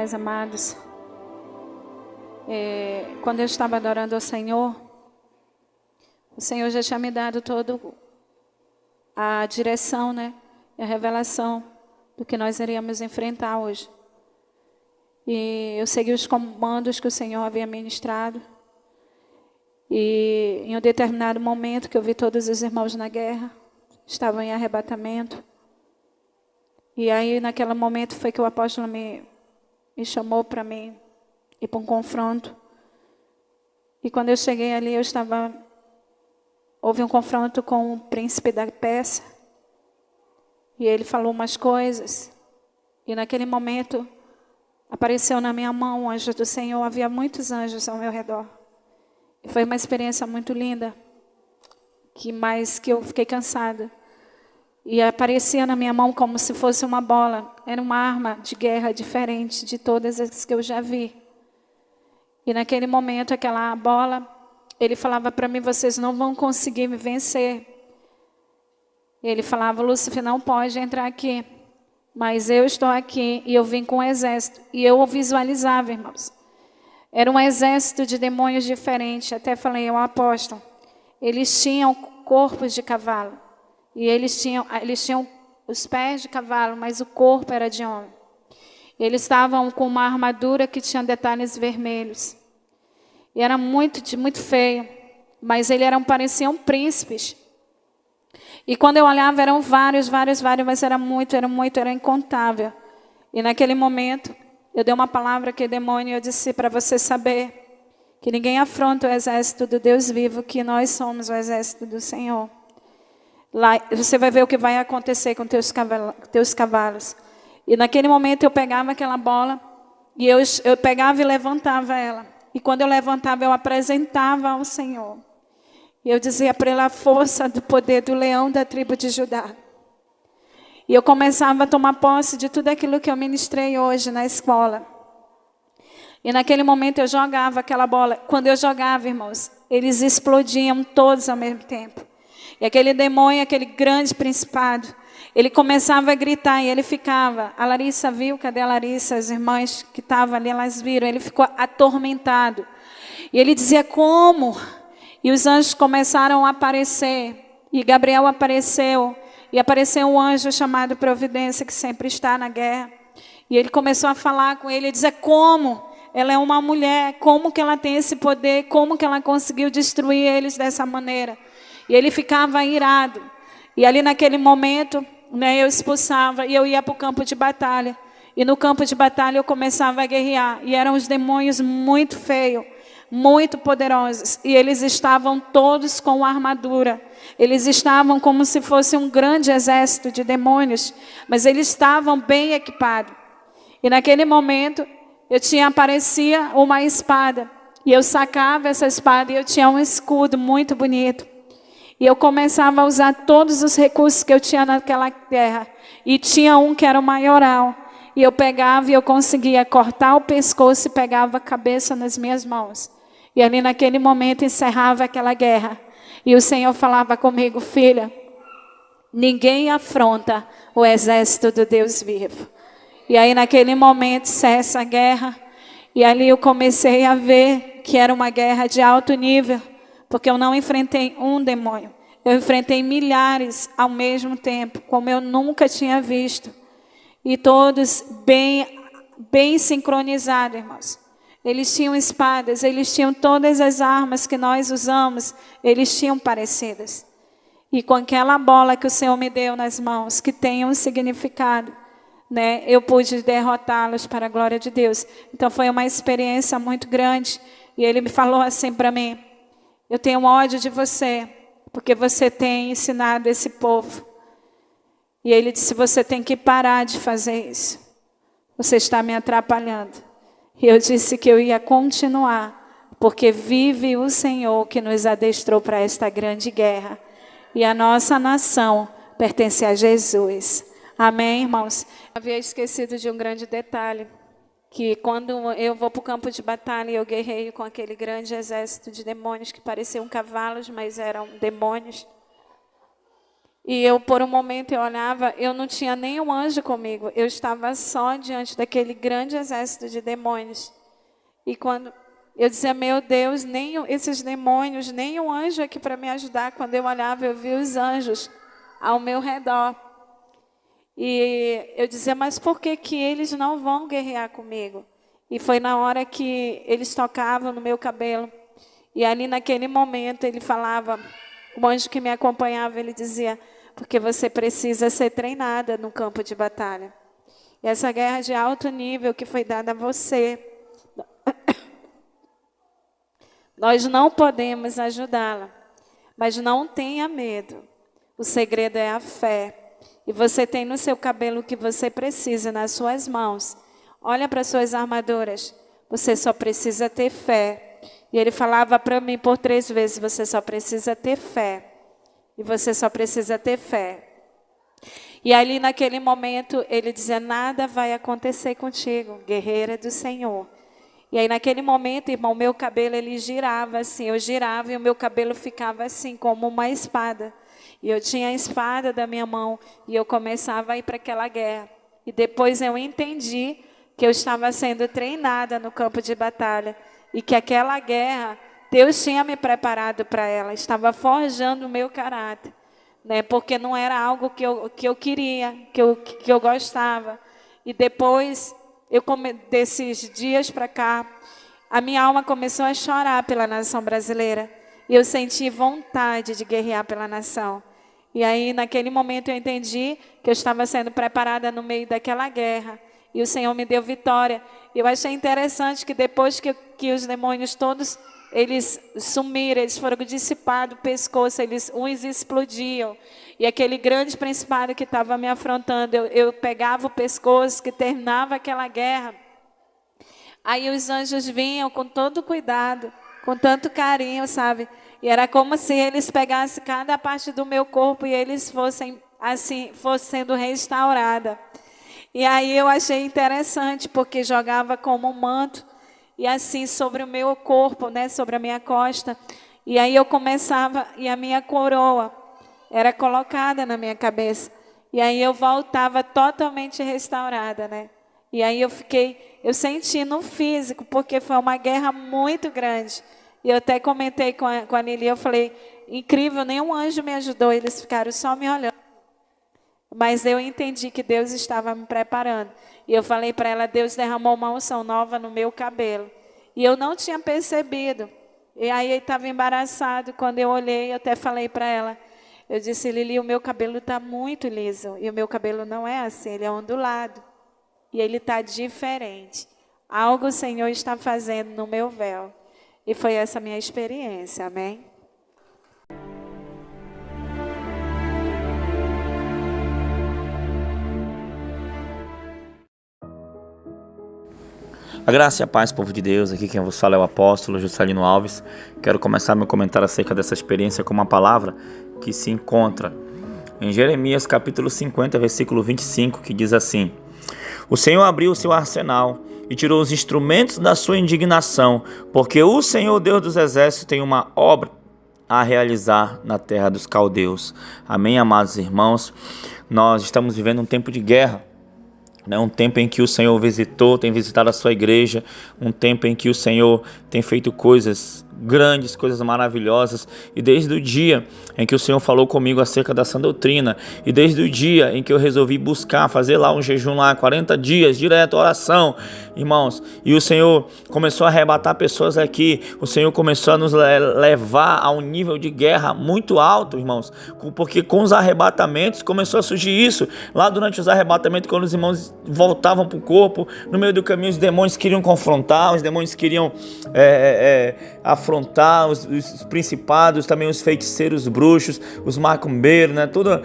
paz, amados. Quando eu estava adorando ao Senhor, o Senhor já tinha me dado toda a direção, né? E a revelação do que nós iríamos enfrentar hoje. E eu segui os comandos que o Senhor havia ministrado. E em um determinado momento que eu vi todos os irmãos na guerra, estavam em arrebatamento. E aí naquele momento foi que o apóstolo me chamou para mim ir para um confronto. E quando eu cheguei ali, houve um confronto com o príncipe da Pérsia. E ele falou umas coisas. E naquele momento apareceu na minha mão o anjo do Senhor. Havia muitos anjos ao meu redor. E foi uma experiência muito linda. Mas que eu fiquei cansada. E aparecia na minha mão como se fosse uma bola. Era uma arma de guerra diferente de todas as que eu já vi. E naquele momento, aquela bola, ele falava para mim, vocês não vão conseguir me vencer. Ele falava, Lúcifer, não pode entrar aqui. Mas eu estou aqui e eu vim com um exército. E eu visualizava, irmãos. Era um exército de demônios diferentes. Até falei, eu apóstolo. Eles tinham corpos de cavalo. E eles tinham os pés de cavalo, mas o corpo era de homem. Eles estavam com uma armadura que tinha detalhes vermelhos. E era muito feio. Mas pareciam príncipes. E quando eu olhava, eram vários, mas era incontável. E naquele momento, eu dei uma palavra àquele demônio e eu disse para você saber que ninguém afronta o exército do Deus vivo, que nós somos o exército do Senhor. Lá você vai ver o que vai acontecer com teus cavalos. E naquele momento eu pegava aquela bola e eu pegava e levantava ela. E quando eu levantava, eu apresentava ao Senhor. E eu dizia para ele a força do poder do leão da tribo de Judá. E eu começava a tomar posse de tudo aquilo que eu ministrei hoje na escola. E naquele momento eu jogava aquela bola. Quando eu jogava, irmãos, eles explodiam todos ao mesmo tempo. E aquele demônio, aquele grande principado, ele começava a gritar e ele ficava. A Larissa viu, cadê a Larissa? As irmãs que estavam ali, elas viram. Ele ficou atormentado. E ele dizia, como? E os anjos começaram a aparecer. E Gabriel apareceu. E apareceu um anjo chamado Providência, que sempre está na guerra. E ele começou a falar com ele e dizer, como? Ela é uma mulher, como que ela tem esse poder? Como que ela conseguiu destruir eles dessa maneira? E ele ficava irado. E ali naquele momento, né, eu expulsava e eu ia para o campo de batalha. E no campo de batalha eu começava a guerrear. E eram os demônios muito feios, muito poderosos. E eles estavam todos com armadura. Eles estavam como se fosse um grande exército de demônios. Mas eles estavam bem equipados. E naquele momento, aparecia uma espada. E eu sacava essa espada e eu tinha um escudo muito bonito. E eu começava a usar todos os recursos que eu tinha naquela guerra. E tinha um que era o maioral. E eu pegava e eu conseguia cortar o pescoço e pegava a cabeça nas minhas mãos. E ali naquele momento encerrava aquela guerra. E o Senhor falava comigo, filha, ninguém afronta o exército do Deus vivo. E aí naquele momento cessa a guerra. E ali eu comecei a ver que era uma guerra de alto nível. Porque eu não enfrentei um demônio. Eu enfrentei milhares ao mesmo tempo, como eu nunca tinha visto. E todos bem sincronizados, irmãos. Eles tinham espadas, eles tinham todas as armas que nós usamos, eles tinham parecidas. E com aquela bola que o Senhor me deu nas mãos, que tem um significado, né, eu pude derrotá-los para a glória de Deus. Então foi uma experiência muito grande. E ele me falou assim para mim, eu tenho ódio de você, porque você tem ensinado esse povo. E ele disse, você tem que parar de fazer isso. Você está me atrapalhando. E eu disse que eu ia continuar, porque vive o Senhor que nos adestrou para esta grande guerra. E a nossa nação pertence a Jesus. Amém, irmãos? Eu havia esquecido de um grande detalhe. Que quando eu vou para o campo de batalha, eu guerreio com aquele grande exército de demônios que pareciam cavalos, mas eram demônios. E eu, por um momento, eu olhava, eu não tinha nenhum anjo comigo. Eu estava só diante daquele grande exército de demônios. E quando eu dizia, meu Deus, nem esses demônios, nenhum anjo aqui para me ajudar. Quando eu olhava, eu via os anjos ao meu redor. E eu dizia, mas por que que eles não vão guerrear comigo? E foi na hora que eles tocavam no meu cabelo. E ali naquele momento ele falava, o anjo que me acompanhava, ele dizia, porque você precisa ser treinada no campo de batalha. E essa guerra de alto nível que foi dada a você, nós não podemos ajudá-la, mas não tenha medo. O segredo é a fé. E você tem no seu cabelo o que você precisa, nas suas mãos. Olha para as suas armaduras. Você só precisa ter fé. E ele falava para mim por 3 vezes, você só precisa ter fé. E você só precisa ter fé. E ali naquele momento ele dizia, nada vai acontecer contigo, guerreira do Senhor. E aí naquele momento, irmão, meu cabelo ele girava assim, eu girava e o meu cabelo ficava assim, como uma espada. E eu tinha a espada da minha mão e eu começava a ir para aquela guerra. E depois eu entendi que eu estava sendo treinada no campo de batalha. E que aquela guerra, Deus tinha me preparado para ela, estava forjando o meu caráter. Né? Porque não era algo que eu queria, que eu gostava. E depois, desses dias para cá, a minha alma começou a chorar pela nação brasileira. E eu senti vontade de guerrear pela nação. E aí, naquele momento, eu entendi que eu estava sendo preparada no meio daquela guerra. E o Senhor me deu vitória. E eu achei interessante que depois que os demônios todos, eles sumiram, eles foram dissipados do pescoço, uns explodiam. E aquele grande principado que estava me afrontando, eu pegava o pescoço, que terminava aquela guerra. Aí os anjos vinham com todo cuidado, com tanto carinho, sabe? E era como se eles pegassem cada parte do meu corpo e eles fossem sendo restaurada. E aí eu achei interessante, porque jogava como um manto, e assim sobre o meu corpo, né, sobre a minha costa. E aí eu começava, e a minha coroa era colocada na minha cabeça. E aí eu voltava totalmente restaurada, né? E aí eu senti no físico, porque foi uma guerra muito grande. E eu até comentei com a Nili, eu falei, incrível, nenhum anjo me ajudou, eles ficaram só me olhando. Mas eu entendi que Deus estava me preparando. E eu falei para ela, Deus derramou uma unção nova no meu cabelo. E eu não tinha percebido. E aí ele estava embaraçado. Quando eu olhei, eu até falei para ela. Eu disse, Lili, o meu cabelo está muito liso. E o meu cabelo não é assim, ele é ondulado. E ele está diferente. Algo o Senhor está fazendo no meu véu. E foi essa minha experiência, amém? A graça e a paz, povo de Deus, aqui quem vos fala é o apóstolo Juscelino Alves. Quero começar meu comentário acerca dessa experiência com uma palavra que se encontra em Jeremias capítulo 50, versículo 25, que diz assim: O Senhor abriu o seu arsenal e tirou os instrumentos da sua indignação, porque o Senhor Deus dos exércitos tem uma obra a realizar na terra dos caldeus. Amém, amados irmãos? Nós estamos vivendo um tempo de guerra. Um tempo em que o Senhor tem visitado a sua igreja, um tempo em que o Senhor tem feito coisas grandes, coisas maravilhosas, e desde o dia em que o Senhor falou comigo acerca da sã doutrina, e desde o dia em que eu resolvi fazer lá um jejum lá, 40 dias, direto, oração, irmãos, e o Senhor começou a arrebatar pessoas aqui, o Senhor começou a nos levar a um nível de guerra muito alto, irmãos, porque com os arrebatamentos começou a surgir isso, lá durante os arrebatamentos, quando os irmãos voltavam para o corpo, no meio do caminho os demônios queriam confrontar, os demônios queriam afrontar os principados, também os feiticeiros, os bruxos, os macumbeiros, né? toda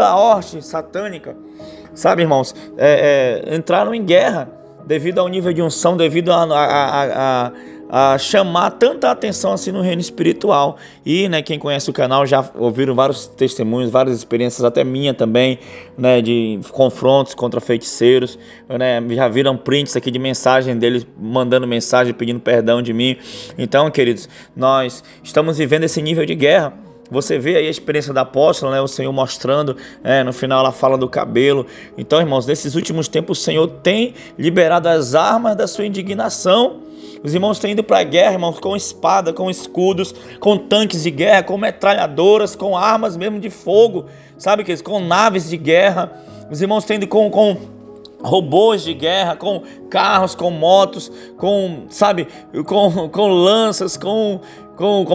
a horte satânica, sabe, irmãos, entraram em guerra devido ao nível de unção, devido a chamar tanta atenção assim no reino espiritual. E, né, quem conhece o canal já ouviram vários testemunhos, várias experiências, até minha também, né, de confrontos contra feiticeiros, né, já viram prints aqui de mensagem deles, mandando mensagem, pedindo perdão de mim. Então, queridos, nós estamos vivendo esse nível de guerra. Você vê aí a experiência da apóstola, né? O Senhor mostrando, no final ela fala do cabelo. Então, irmãos, nesses últimos tempos o Senhor tem liberado as armas da sua indignação. Os irmãos têm ido para a guerra, irmãos, com espada, com escudos, com tanques de guerra, com metralhadoras, com armas mesmo de fogo, sabe, com naves de guerra. Os irmãos têm ido com robôs de guerra, com carros, com motos, com lanças, como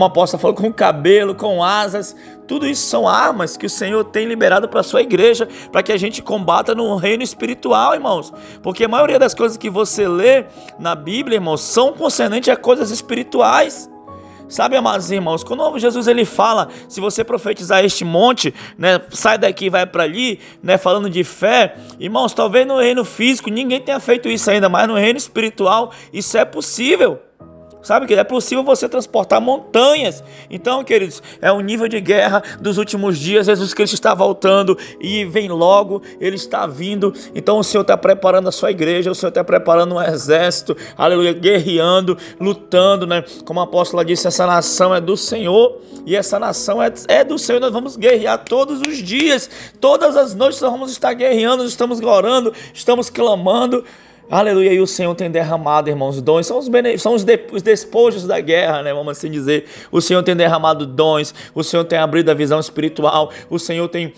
a apóstola falou, com cabelo, com asas. Tudo isso são armas que o Senhor tem liberado para a sua igreja, para que a gente combata no reino espiritual, irmãos. Porque a maioria das coisas que você lê na Bíblia, irmãos, são concernentes a coisas espirituais. Sabe, amados irmãos, quando Jesus ele fala, se você profetizar este monte, né, sai daqui e vai para ali, né, falando de fé, irmãos, talvez no reino físico ninguém tenha feito isso ainda, mas no reino espiritual isso é possível. Sabe que é possível você transportar montanhas. Então, queridos, é o nível de guerra dos últimos dias. Jesus Cristo está voltando e vem logo, Ele está vindo. Então o Senhor está preparando a sua igreja, o Senhor está preparando um exército, aleluia, guerreando, lutando, né? Como a apóstola disse, essa nação é do Senhor e essa nação é do Senhor. Nós vamos guerrear todos os dias, todas as noites nós vamos estar guerreando, estamos orando, estamos clamando. Aleluia, e o Senhor tem derramado, irmãos, dons, são os despojos da guerra, né, vamos assim dizer. O Senhor tem derramado dons, o Senhor tem abrido a visão espiritual, o Senhor tem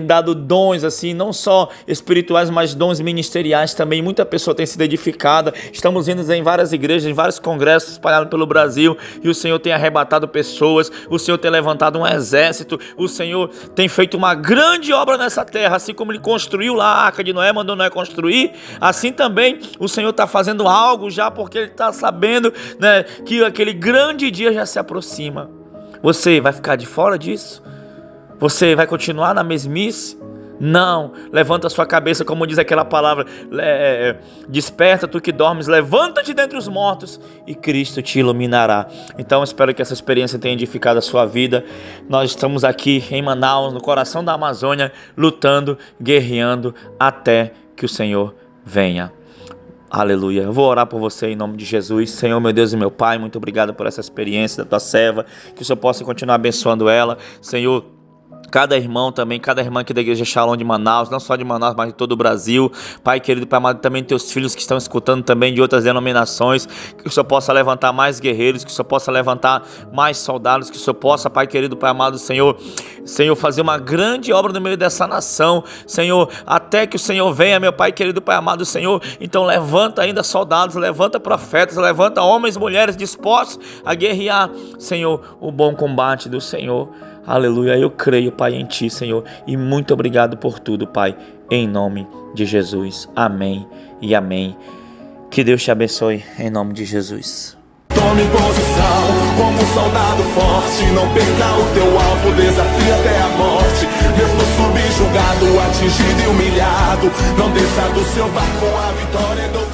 dado dons, assim, não só espirituais, mas dons ministeriais também. Muita pessoa tem sido edificada, estamos indo em várias igrejas, em vários congressos espalhados pelo Brasil, e o Senhor tem arrebatado pessoas, o Senhor tem levantado um exército, o Senhor tem feito uma grande obra nessa terra, assim como Ele construiu lá a Arca de Noé, mandou Noé construir, assim também o Senhor está fazendo algo já, porque Ele está sabendo, né, que aquele grande dia já se aproxima. Você vai ficar de fora disso? Você vai continuar na mesmice? Não, levanta a sua cabeça, como diz aquela palavra, desperta tu que dormes, levanta-te dentre os mortos e Cristo te iluminará. Então espero que essa experiência tenha edificado a sua vida. Nós estamos aqui em Manaus, no coração da Amazônia, lutando, guerreando até que o Senhor venha. Aleluia. Eu vou orar por você em nome de Jesus. Senhor, meu Deus e meu Pai, muito obrigado por essa experiência da tua serva, que o Senhor possa continuar abençoando ela. Senhor, cada irmão também, cada irmã aqui da Igreja Shalom de Manaus, não só de Manaus, mas de todo o Brasil. Pai querido, Pai amado, também teus filhos que estão escutando também de outras denominações, que o Senhor possa levantar mais guerreiros, que o Senhor possa levantar mais soldados, que o Senhor possa, Pai querido, Pai amado, Senhor, fazer uma grande obra no meio dessa nação, Senhor, até que o Senhor venha, meu Pai querido, Pai amado, Senhor. Então levanta ainda soldados, levanta profetas, levanta homens e mulheres dispostos a guerrear, Senhor, o bom combate do Senhor. Aleluia, eu creio, Pai, em Ti, Senhor, e muito obrigado por tudo, Pai, em nome de Jesus. Amém e amém. Que Deus te abençoe, em nome de Jesus. Tome posição como um soldado forte, não perca o teu alvo, desafia até a morte. Mesmo subjugado, atingido e humilhado, não desça do seu barco, a vitória é do